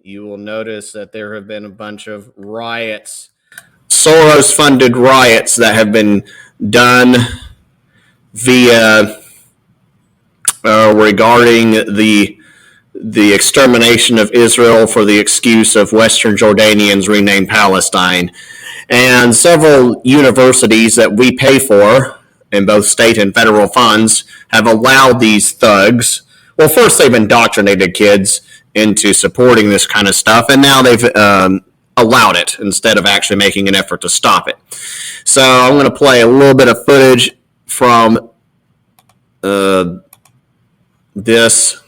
you will notice that there have been a bunch of riots, Soros-funded riots that have been done via regarding the extermination of Israel for the excuse of Western Jordanians renamed Palestine. And several universities that we pay for in both state and federal funds have allowed these thugs. Well, first they've indoctrinated kids into supporting this kind of stuff, and now they've allowed it instead of actually making an effort to stop it. So I'm going to play a little bit of footage from this,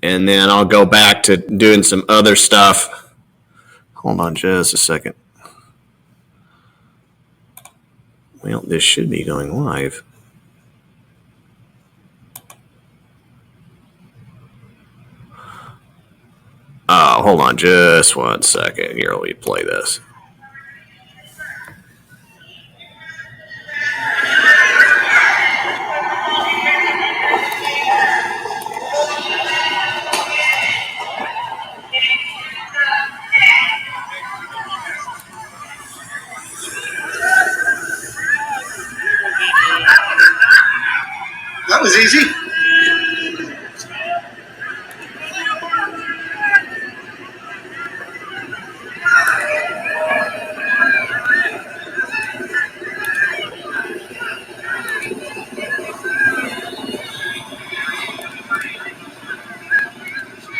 and then I'll go back to doing some other stuff. Hold on just a second. Well, this should be going live. Oh, hold on just 1 second. Here, let me play this. That was easy.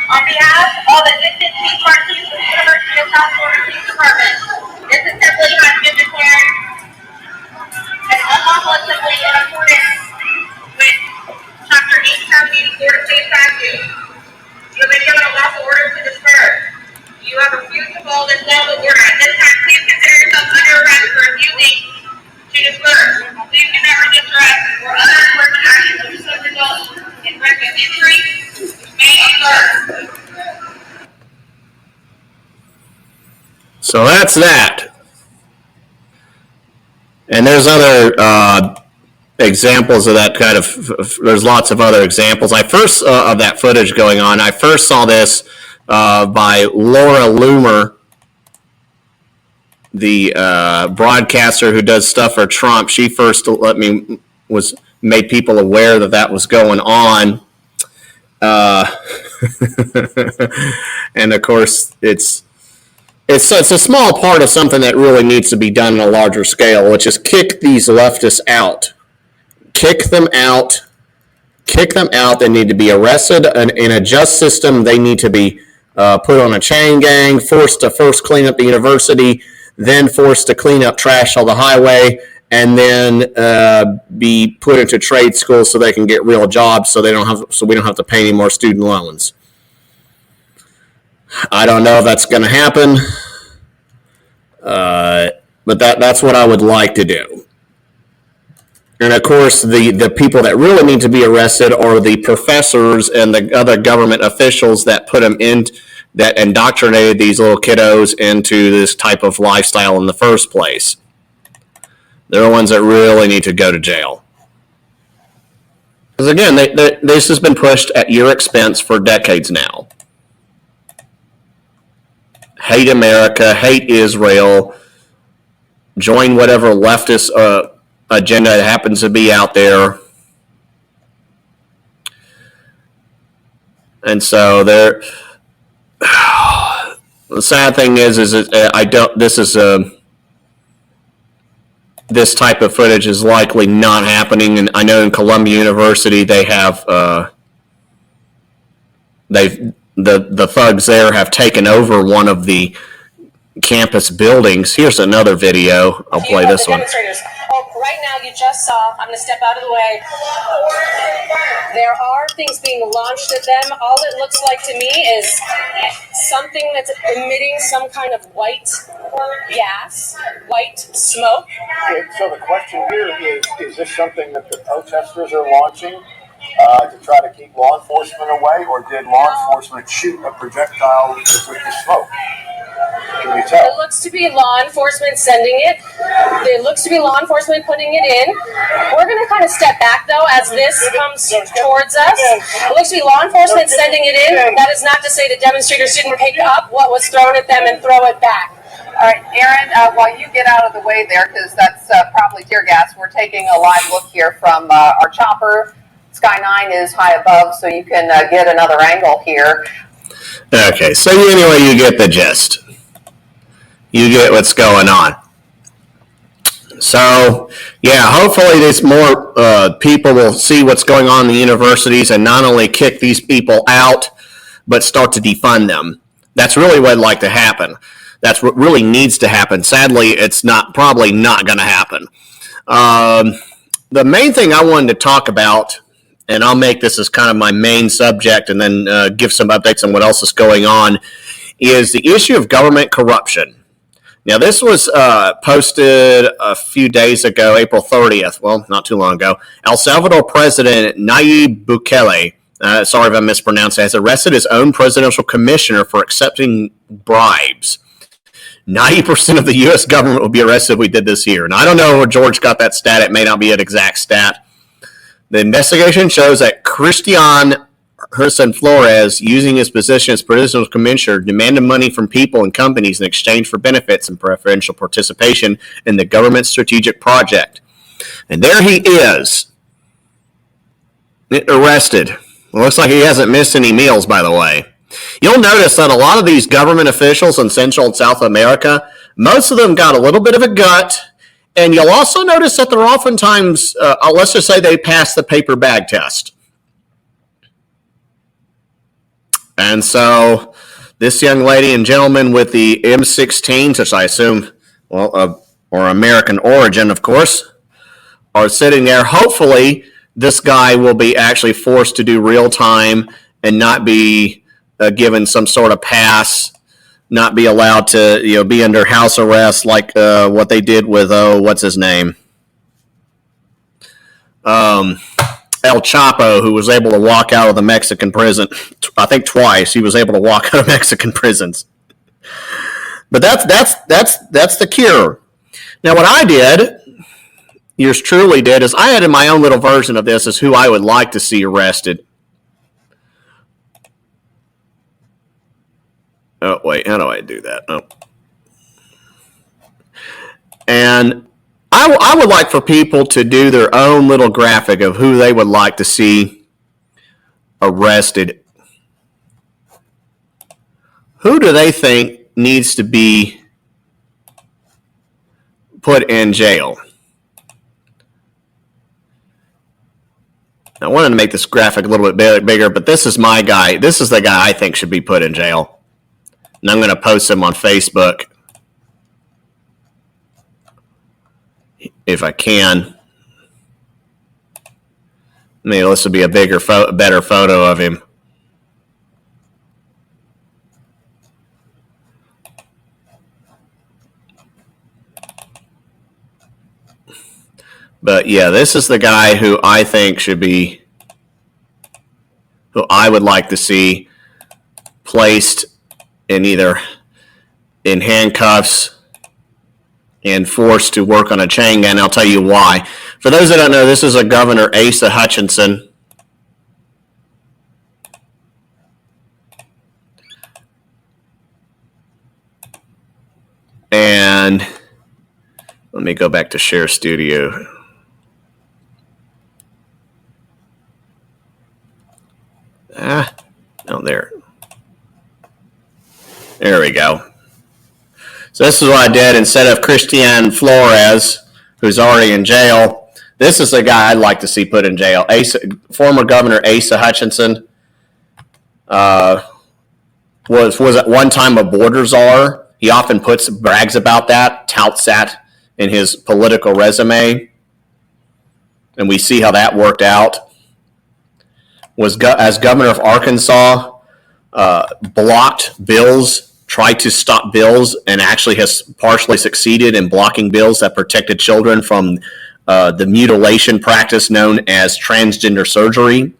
On behalf of the Distance Peace Party of the University of South Florida Police Department, this assembly has been declared an unlawful assembly in accordance with Chapter 8 Florida State Statute. You have been given a lawful order to disperse. You have refused to follow this lawful order. At this time, please consider yourself under arrest for refusing to disperse. Please do not resist arrest or other enforcement actions which could result in risk of injury which may occur. So that's that. And there's other examples of that kind of, there's lots of other examples. I first, of that footage going on, I first saw this by Laura Loomer, the broadcaster who does stuff for Trump. She first made people aware that that was going on. And of course, it's a small part of something that really needs to be done on a larger scale, which is kick these leftists out. Kick them out. Kick them out. They need to be arrested in a just system. They need to be put on a chain gang, forced to first clean up the university, then forced to clean up trash on the highway, and then be put into trade schools so they can get real jobs, so we don't have to pay any more student loans. I don't know if that's going to happen, but that's what I would like to do. And of course, the people that really need to be arrested are the professors and the other government officials that put them in, that indoctrinated these little kiddos into this type of lifestyle in the first place. They're the ones that really need to go to jail. Because again, this has been pushed at your expense for decades now. Hate America, hate Israel, join whatever leftist agenda that happens to be out there. And so the sad thing is this type of footage is likely not happening. And I know in Columbia University they have the thugs there have taken over one of the campus buildings. Here's another video. I'll play this one. Right now, you just saw, I'm going to step out of the way. There are things being launched at them. All it looks like to me is something that's emitting some kind of white gas, white smoke. So the question here is this something that the protesters are launching to try to keep law enforcement away, or did law enforcement shoot a projectile with the smoke? can you It tell? looks to be law enforcement sending it. It looks to be law enforcement putting it in. We're going to kind of step back, though, as this comes towards us. It looks to be law enforcement sending it in. That is not to say the demonstrators didn't pick up what was thrown at them and throw it back. All right, Aaron, while you get out of the way there, because that's probably tear gas, we're taking a live look here from our chopper. Sky 9 is high above, so you can get another angle here. Okay, so anyway, you get the gist. You get what's going on. So, yeah, hopefully this more people will see what's going on in the universities and not only kick these people out, but start to defund them. That's really what would like to happen. That's what really needs to happen. Sadly, it's probably not going to happen. The main thing I wanted to talk about, and I'll make this as kind of my main subject and then give some updates on what else is going on, is the issue of government corruption. Now, this was posted a few days ago, April 30th, well, not too long ago. El Salvador President Nayib Bukele, sorry if I mispronounced it, has arrested his own presidential commissioner for accepting bribes. 90% of the U.S. government will be arrested if we did this here. And I don't know where George got that stat. It may not be an exact stat. The investigation shows that Christian Herson Flores, using his position as presidential commissioner, demanded money from people and companies in exchange for benefits and preferential participation in the government strategic project. And there he is, arrested. Well, looks like he hasn't missed any meals, by the way. You'll notice that a lot of these government officials in Central and South America, most of them got a little bit of a gut, and you'll also notice that they're oftentimes, let's just say they pass the paper bag test. And so this young lady and gentleman with the M16s, which I assume, or American origin, of course, are sitting there. Hopefully, this guy will be actually forced to do real time and not be given some sort of pass, not be allowed to, be under house arrest like what they did with what's his name, El Chapo, who was able to walk out of the Mexican prison. I think twice he was able to walk out of Mexican prisons. But that's the cure. Now, what I did, yours truly did, is I added my own little version of this as who I would like to see arrested. Oh, wait, how do I do that? Oh. And I would like for people to do their own little graphic of who they would like to see arrested. Who do they think needs to be put in jail? I wanted to make this graphic a little bit bigger, but this is my guy. This is the guy I think should be put in jail. And I'm going to post him on Facebook if I can. Maybe this will be a better photo of him. But yeah, this is the guy who I think should be, who I would like to see placed in either in handcuffs and forced to work on a chain gun. I'll tell you why. For those that don't know, this is a Governor Asa Hutchinson. And let me go back to Share Studio. Oh, there. There we go. So this is what I did. Instead of Christian Flores, who's already in jail, this is the guy I'd like to see put in jail. Former Governor Asa Hutchinson was at one time a border czar. He often brags about that, touts that in his political resume. And we see how that worked out. As governor of Arkansas, blocked bills, tried to stop bills, and actually has partially succeeded in blocking bills that protected children from the mutilation practice known as transgender surgery.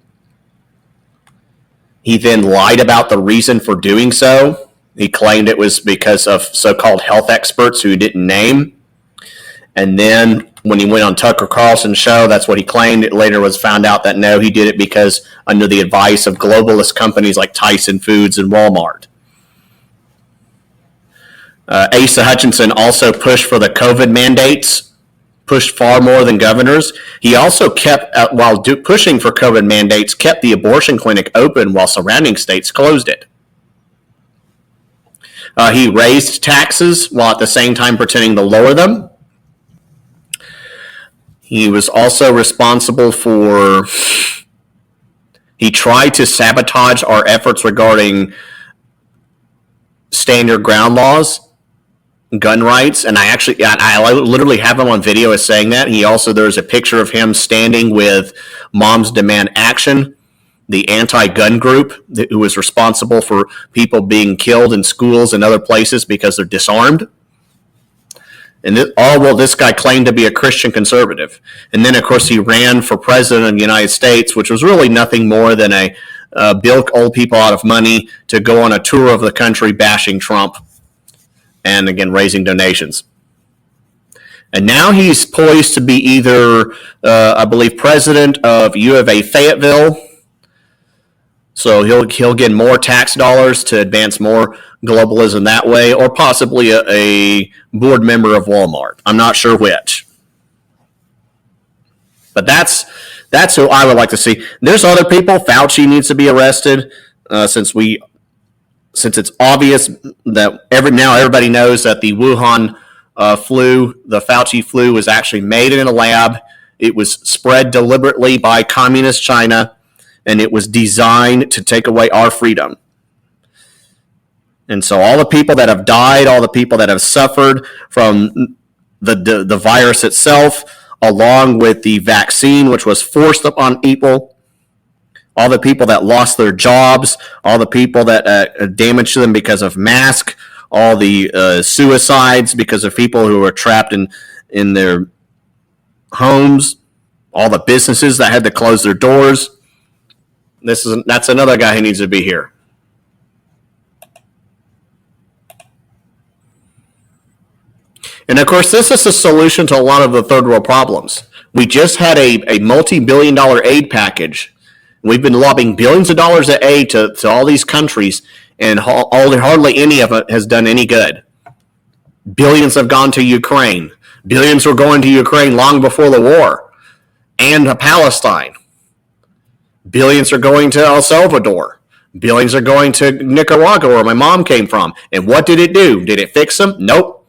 He then lied about the reason for doing so He claimed it was because of so-called health experts who he didn't name. And then when he went on Tucker Carlson's show, that's what he claimed. It later was found out that no, he did it because under the advice of globalist companies like Tyson Foods and Walmart. Asa Hutchinson also pushed for the COVID mandates, pushed far more than governors. He also kept, while pushing for COVID mandates, kept the abortion clinic open while surrounding states closed it. He raised taxes while at the same time pretending to lower them. He was also responsible for, he tried to sabotage our efforts regarding stand your ground laws, gun rights, and I literally have him on video as saying that. He also, there's a picture of him standing with Moms Demand Action, the anti-gun group who was responsible for people being killed in schools and other places because they're disarmed. And this guy claimed to be a Christian conservative. And then, of course, he ran for president of the United States, which was really nothing more than a bilk old people out of money to go on a tour of the country bashing Trump and, again, raising donations. And now he's poised to be either, I believe, president of U of A Fayetteville. So he'll get more tax dollars to advance more globalism that way, or possibly a board member of Walmart. I'm not sure which. But that's who I would like to see. There's other people. Fauci needs to be arrested since it's obvious that everybody knows that the Wuhan flu, the Fauci flu, was actually made in a lab. It was spread deliberately by communist China, and it was designed to take away our freedom. And so all the people that have died, all the people that have suffered from the virus itself, along with the vaccine, which was forced upon people, all the people that lost their jobs, all the people that damage to them because of masks, all the suicides because of people who were trapped in their homes, all the businesses that had to close their doors. That's another guy who needs to be here. And of course, this is a solution to a lot of the third world problems. We just had a multi-billion-dollar aid package. We've been lobbing billions of dollars of aid to all these countries, and hardly any of it has done any good. Billions have gone to Ukraine. Billions were going to Ukraine long before the war, and to Palestine. Billions are going to El Salvador. Billions are going to Nicaragua, where my mom came from. And what did it do? Did it fix them? Nope.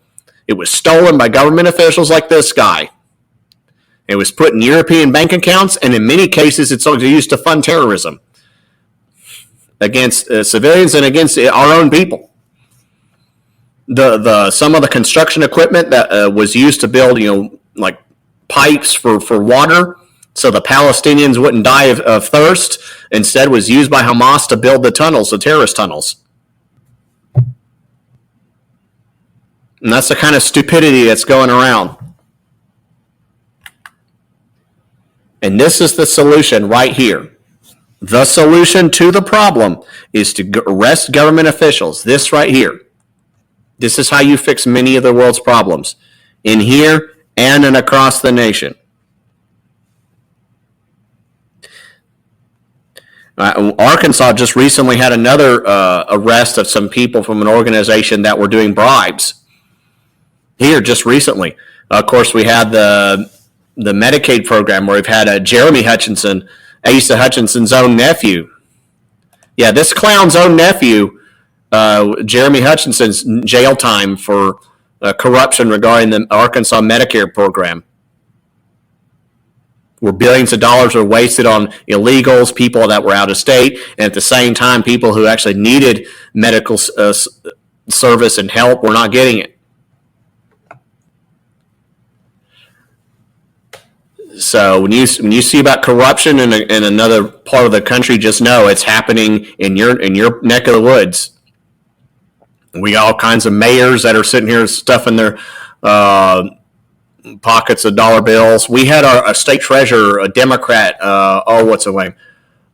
It was stolen by government officials like this guy. It was put in European bank accounts, and in many cases, it's used to fund terrorism against civilians and against our own people. Some of the construction equipment that was used to build, like pipes for water, so the Palestinians wouldn't die of thirst, instead was used by Hamas to build the tunnels, the terrorist tunnels. And that's the kind of stupidity that's going around. And this is the solution right here. The solution to the problem is to arrest government officials. This right here. This is how you fix many of the world's problems. In here and across the nation. Arkansas just recently had another arrest of some people from an organization that were doing bribes. Here, just recently. Of course, we had the Medicaid program where we've had Jeremy Hutchinson, Asa Hutchinson's own nephew. Yeah, this clown's own nephew, Jeremy Hutchinson's jail time for corruption regarding the Arkansas Medicare program, where billions of dollars were wasted on illegals, people that were out of state, and at the same time, people who actually needed medical service and help were not getting it. So when you see about corruption in another part of the country, just know it's happening in your neck of the woods. We got all kinds of mayors that are sitting here stuffing their pockets of dollar bills. We had a state treasurer, a Democrat. What's her name?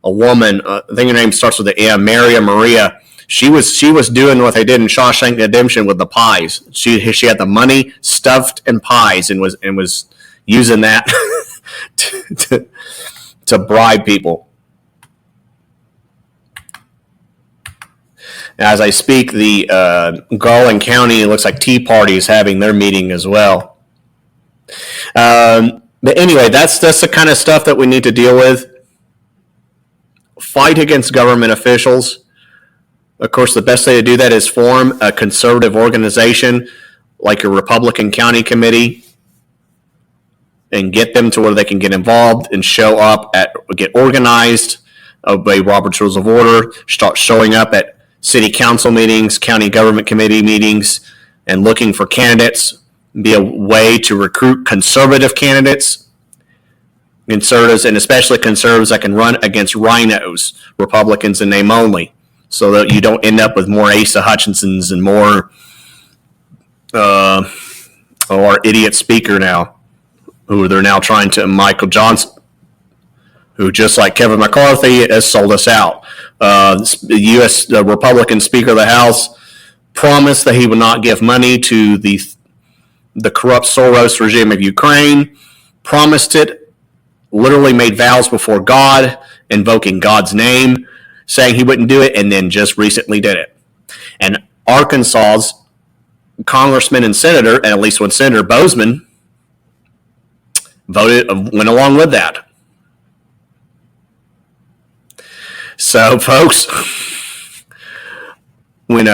A woman. I think her name starts with an M. Maria. She was doing what they did in Shawshank Redemption with the pies. She had the money stuffed in pies and was using that to bribe people. As I speak, the Garland County, it looks like Tea Party is having their meeting as well. But anyway, that's the kind of stuff that we need to deal with. Fight against government officials. Of course, the best way to do that is form a conservative organization like a Republican county committee and get them to where they can get involved and show up get organized, obey Robert's Rules of Order, start showing up at city council meetings, county government committee meetings, and looking for candidates. Be a way to recruit conservative candidates, conservatives, and especially conservatives that can run against rhinos, Republicans in name only, so that you don't end up with more Asa Hutchinsons and more our idiot speaker now, who they're now trying to, Michael Johnson, who just like Kevin McCarthy has sold us out. The Republican Speaker of the House promised that he would not give money to the corrupt Soros regime of Ukraine, promised it, literally made vows before God, invoking God's name, saying he wouldn't do it, and then just recently did it. And Arkansas's congressman and senator, and at least one Senator Bozeman, went along with that. So, folks, when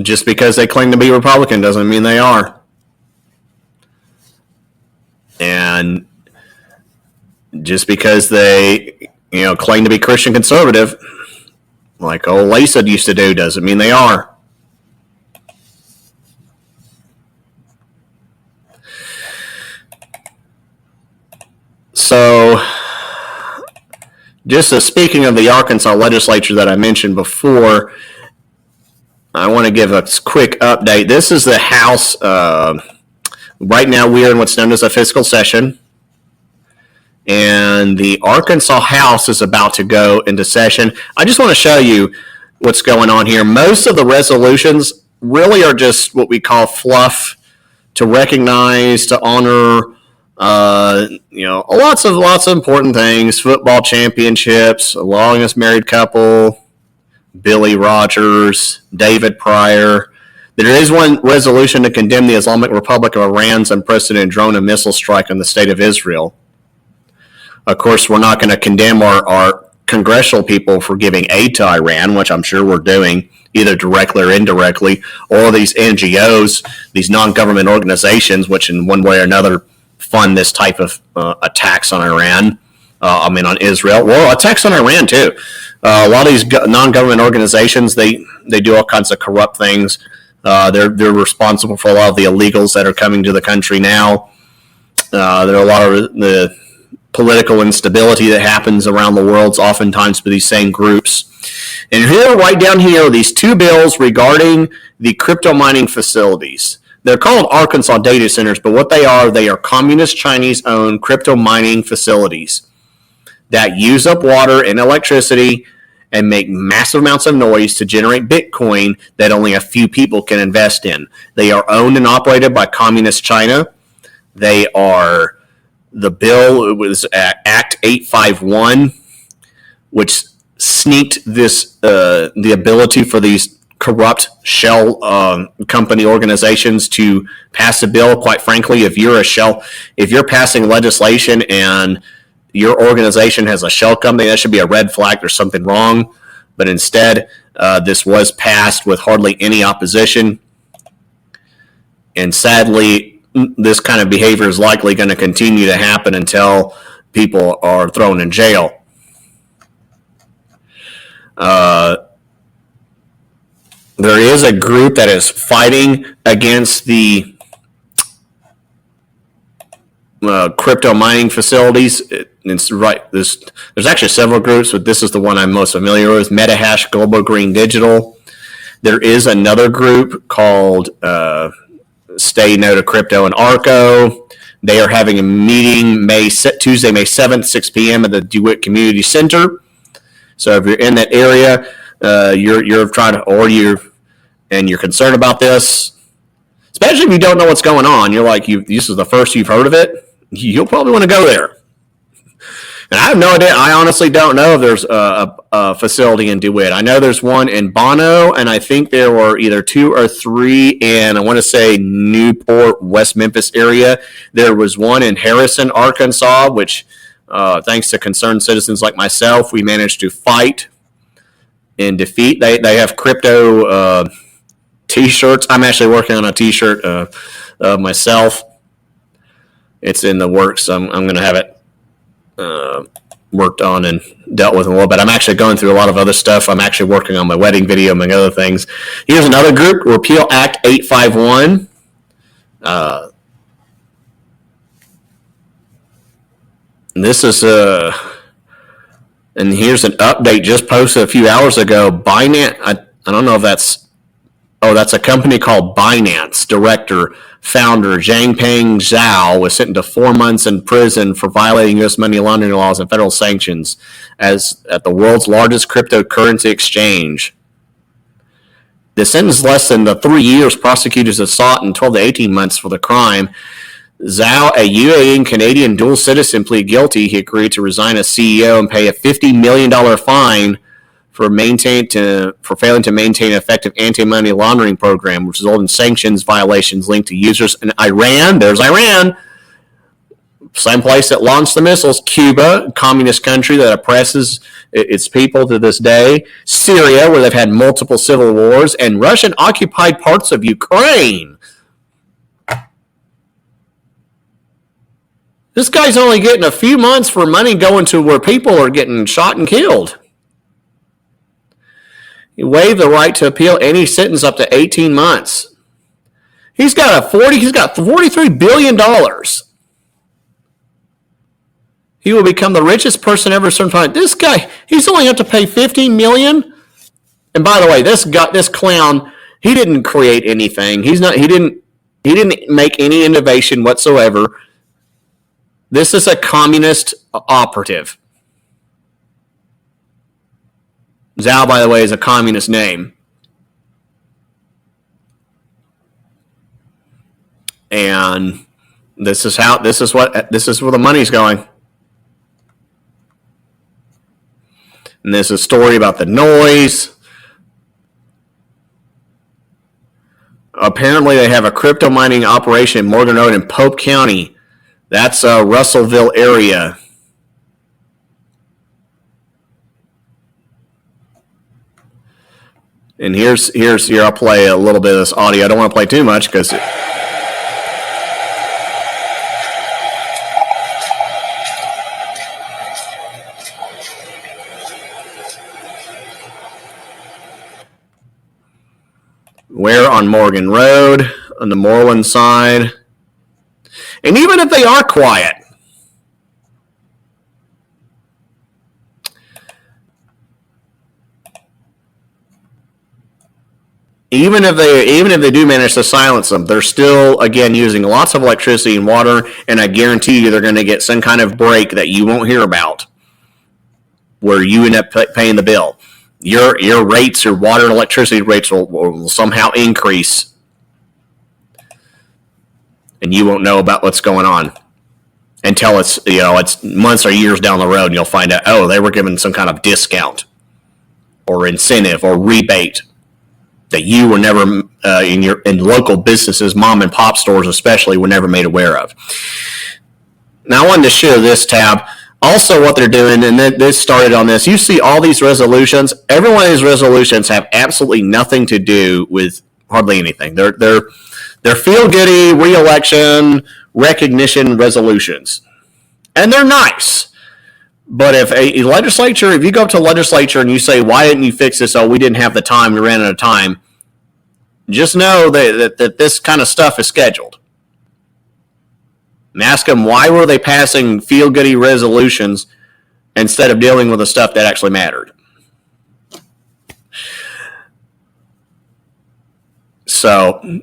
just because they claim to be Republican doesn't mean they are. And just because they, claim to be Christian conservative, like old Lisa used to do, doesn't mean they are. So, just speaking of the Arkansas legislature that I mentioned before, I want to give a quick update. This is the House. Right now, we are in what's known as a fiscal session, and the Arkansas House is about to go into session. I just want to show you what's going on here. Most of the resolutions really are just what we call fluff to recognize, to honor, lots of important things. Football championships, longest married couple, Billy Rogers, David Pryor. There is one resolution to condemn the Islamic Republic of Iran's unprecedented drone and missile strike on the state of Israel. Of course, we're not going to condemn our congressional people for giving aid to Iran, which I'm sure we're doing, either directly or indirectly, or these NGOs, these non-government organizations, which in one way or another fund this type of attacks on Iran, on Israel. Well, attacks on Iran, too. A lot of these non-government organizations, they do all kinds of corrupt things. They're responsible for a lot of the illegals that are coming to the country now. There are a lot of the political instability that happens around the world, oftentimes by these same groups. And here, right down here, are these two bills regarding the crypto mining facilities. They're called Arkansas data centers, but what they are communist Chinese-owned crypto mining facilities that use up water and electricity and make massive amounts of noise to generate Bitcoin that only a few people can invest in. They are owned and operated by Communist China. The bill was Act 851, which sneaked this the ability for these corrupt shell company organizations to pass a bill. Quite frankly, if you're passing legislation and your organization has a shell company, that should be a red flag. There's something wrong. But instead, this was passed with hardly any opposition. And sadly, this kind of behavior is likely going to continue to happen until people are thrown in jail. There is a group that is fighting against the crypto mining facilities. There's actually several groups, but this is the one I'm most familiar with, MetaHash Global Green Digital. There is another group called Stay No to Crypto and Arco. They are having a meeting Tuesday, May 7th, 6 p.m. at the DeWitt Community Center. So if you're in that area, you're trying to, or you're concerned about this, especially if you don't know what's going on. You're like, this is the first you've heard of it. You'll probably want to go there. And I have no idea. I honestly don't know if there's a facility in DeWitt. I know there's one in Bono, and I think there were either 2 or 3 in, I want to say, Newport, West Memphis area. There was one in Harrison, Arkansas, which, thanks to concerned citizens like myself, we managed to fight and defeat. They have crypto T-shirts. I'm actually working on a T-shirt myself. It's in the works. I'm going to have it worked on and dealt with in a little bit. I'm actually going through a lot of other stuff. I'm actually working on my wedding video, among other things. Here's another group, Repeal Act 851. This is and here's an update just posted a few hours ago. Binance, I don't know if that's a company called Binance. Director, founder Zhangpeng Zhao was sentenced to 4 months in prison for violating U.S. money laundering laws and federal sanctions as at the world's largest cryptocurrency exchange. The sentence less than the 3 years prosecutors have sought in 12 to 18 months for the crime. Zhao, a UAE and Canadian dual citizen, pleaded guilty. He agreed to resign as CEO and pay a $50 million fine for failing to maintain an effective anti-money laundering program, which resulted in sanctions violations linked to users in Iran. There's Iran. Same place that launched the missiles. Cuba, a communist country that oppresses its people to this day. Syria, where they've had multiple civil wars. And Russian-occupied parts of Ukraine. This guy's only getting a few months for money going to where people are getting shot and killed. He waived the right to appeal any sentence up to 18 months. He's got $43 billion. He will become the richest person ever certified. This guy, he's only have to pay $15 million. And by the way, this clown, he didn't create anything. He didn't make any innovation whatsoever. This is a communist operative. Zhao, by the way, is a communist name. And this is where the money's going. And there's a story about the noise. Apparently they have a crypto mining operation in Morgan Road in Pope County. That's Russellville area. And here, I'll play a little bit of this audio. I don't want to play too much because where on Morgan Road, on the Moreland side. And even if they are quiet, even if they do manage to silence them, they're still, again, using lots of electricity and water, and I guarantee you they're going to get some kind of break that you won't hear about where you end up paying the bill. Your rates, your water and electricity rates will somehow increase, and you won't know about what's going on until it's months or years down the road, and you'll find out, oh, they were given some kind of discount or incentive or rebate that you were never in local businesses, mom and pop stores especially, were never made aware of. Now I wanted to share this tab. Also what they're doing, and this started on this, you see all these resolutions. Every one of these resolutions have absolutely nothing to do with hardly anything. They're feel-goody, re-election, recognition resolutions. And they're nice. But if if you go up to a legislature and you say, why didn't you fix this? Oh, we didn't have the time. We ran out of time. Just know that this kind of stuff is scheduled. And ask them, why were they passing feel-goody resolutions instead of dealing with the stuff that actually mattered? So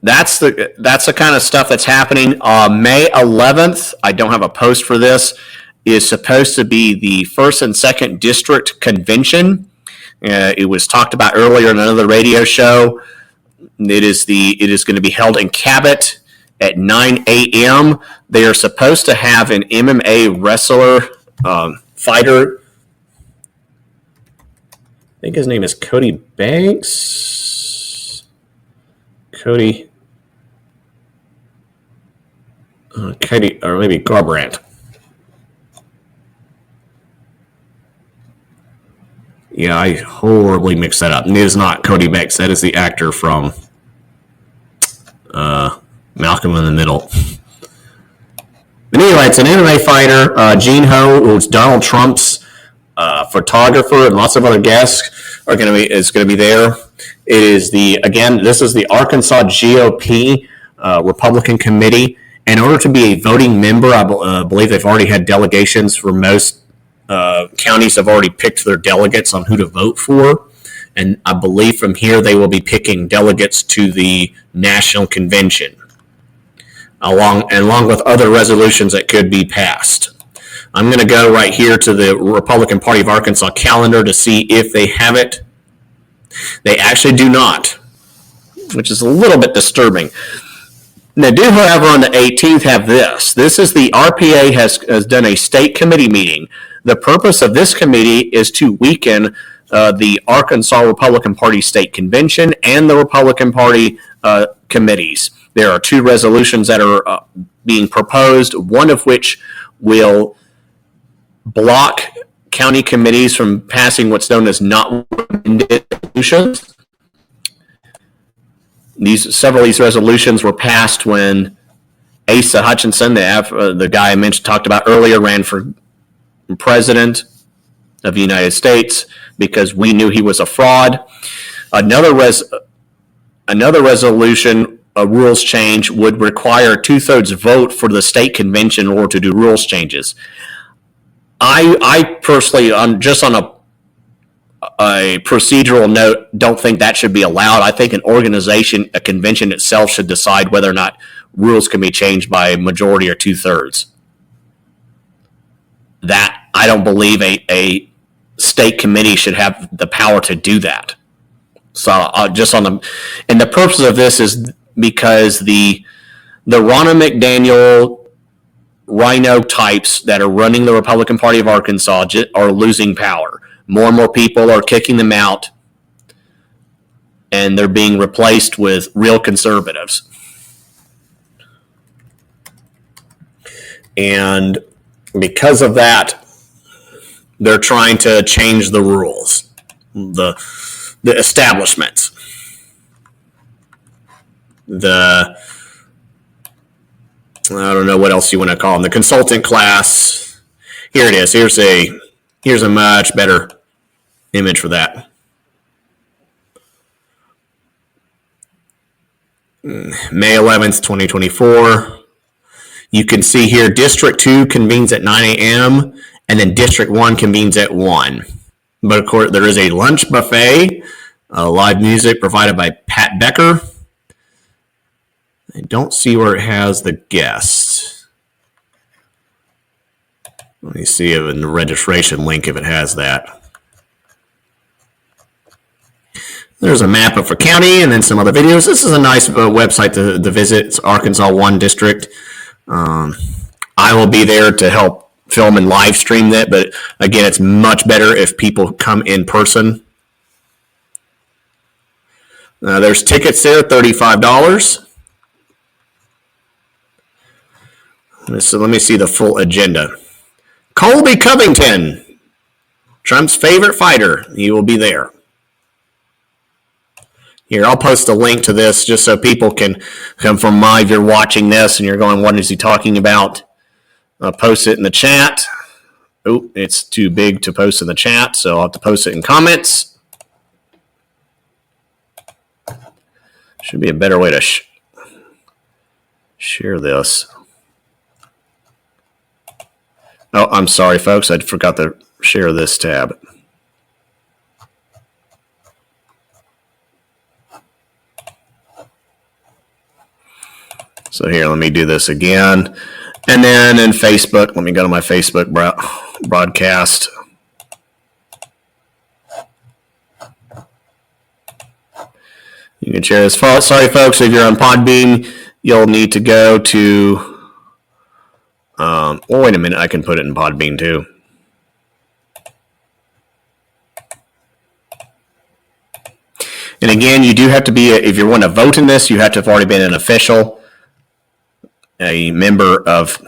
that's the kind of stuff that's happening. May 11th, I don't have a post for this, is supposed to be the 1st and 2nd District Convention. It was talked about earlier in another radio show. It is going to be held in Cabot at 9 a.m. They are supposed to have an MMA wrestler, fighter. I think his name is Cody Banks. Cody, or maybe Garbrandt. Yeah, I horribly mixed that up. It is not Cody Banks. That is the actor from Malcolm in the Middle. But anyway, it's an MMA fighter. Gene Ho, who's Donald Trump's photographer, and lots of other guests is going to be there. It is this is the Arkansas GOP Republican Committee. In order to be a voting member, I believe they've already had delegations for most counties have already picked their delegates on who to vote for. And I believe from here they will be picking delegates to the national convention, along with other resolutions that could be passed. I'm going to go right here to the Republican Party of Arkansas calendar to see if they have it. They actually do not, which is a little bit disturbing. They do, however, on the 18th have this. This is the RPA has done a state committee meeting. The purpose of this committee is to weaken the Arkansas Republican Party State Convention and the Republican Party committees. There are 2 resolutions that are being proposed, one of which will block county committees from passing what's known as not recommended resolutions. Several of these resolutions were passed when Asa Hutchinson, the guy I talked about earlier, ran for president of the United States because we knew he was a fraud. Another resolution, a rules change, would require a 2/3 vote for the state convention in order to do rules changes. I personally, just on a procedural note, don't think that should be allowed. I think a convention itself should decide whether or not rules can be changed by a majority or 2/3. That I don't believe a state committee should have the power to do that. So and the purpose of this is because the Ronna McDaniel rhino types that are running the Republican Party of Arkansas are losing power. More and more people are kicking them out, and they're being replaced with real conservatives. And because of that, they're trying to change the rules, the establishments, I don't know what else you want to call them, the consultant class. Here it is. Here's a much better image for that. May 11th, 2024. You can see here District 2 convenes at 9 a.m. and then District 1 convenes at 1. But of course, there is a lunch buffet, live music provided by Pat Becker. I don't see where it has the guests. Let me see in the registration link if it has that. There's a map of a county and then some other videos. This is a nice website to visit. It's Arkansas 1 District. I will be there to help film and live stream that, but again, it's much better if people come in person. There's tickets there, $35. So let me see the full agenda. Colby Covington, Trump's favorite fighter. He will be there. Here, I'll post a link to this just so people can come from if you're watching this and you're going, what is he talking about? I'll post it in the chat. Oh, it's too big to post in the chat, so I'll have to post it in comments. Should be a better way to share this. Oh, I'm sorry, folks. I forgot to share this tab. So here, let me do this again. And then in Facebook, let me go to my Facebook broadcast. You can share this. Sorry, folks, if you're on Podbean, you'll need to go to. Well, wait a minute. I can put it in Podbean too. And again, you do have to be, if you want to vote in this, you have to have already been an official, a member of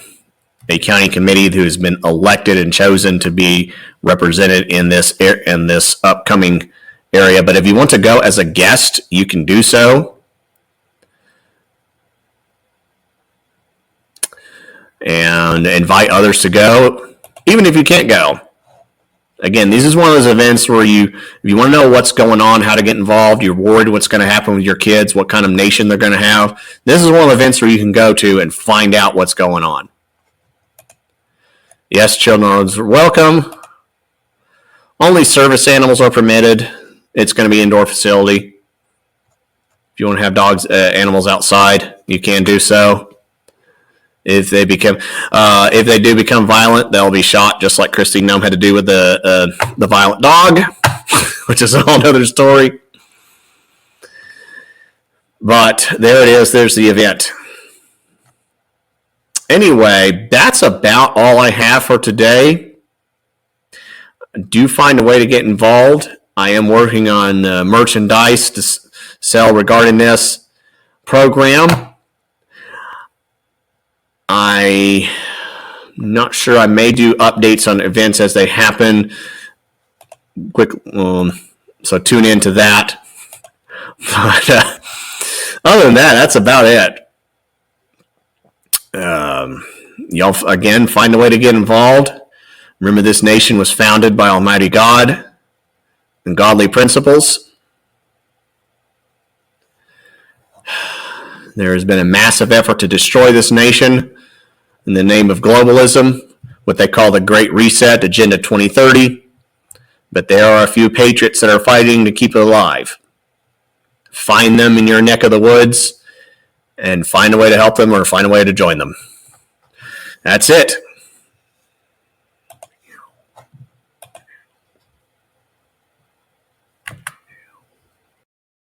a county committee who has been elected and chosen to be represented in this upcoming area. But if you want to go as a guest, you can do so. And invite others to go, even if you can't go. Again, this is one of those events where if you want to know what's going on, how to get involved, you're worried what's going to happen with your kids, what kind of nation they're going to have. This is one of the events where you can go to and find out what's going on. Yes, children are welcome. Only service animals are permitted. It's going to be an indoor facility. If you want to have dogs, animals outside, you can do so. If they do become violent, they'll be shot, just like Christine Nome had to do with the violent dog, which is a whole other story. But there it is. There's the event. Anyway, that's about all I have for today. Do find a way to get involved. I am working on merchandise to sell regarding this program. I'm not sure. I may do updates on events as they happen. So tune into that. But other than that, that's about it. Y'all, again, find a way to get involved. Remember, this nation was founded by Almighty God and godly principles. There has been a massive effort to destroy this nation in the name of globalism, what they call the Great Reset, Agenda 2030. But there are a few patriots that are fighting to keep it alive. Find them in your neck of the woods and find a way to help them or find a way to join them. That's it.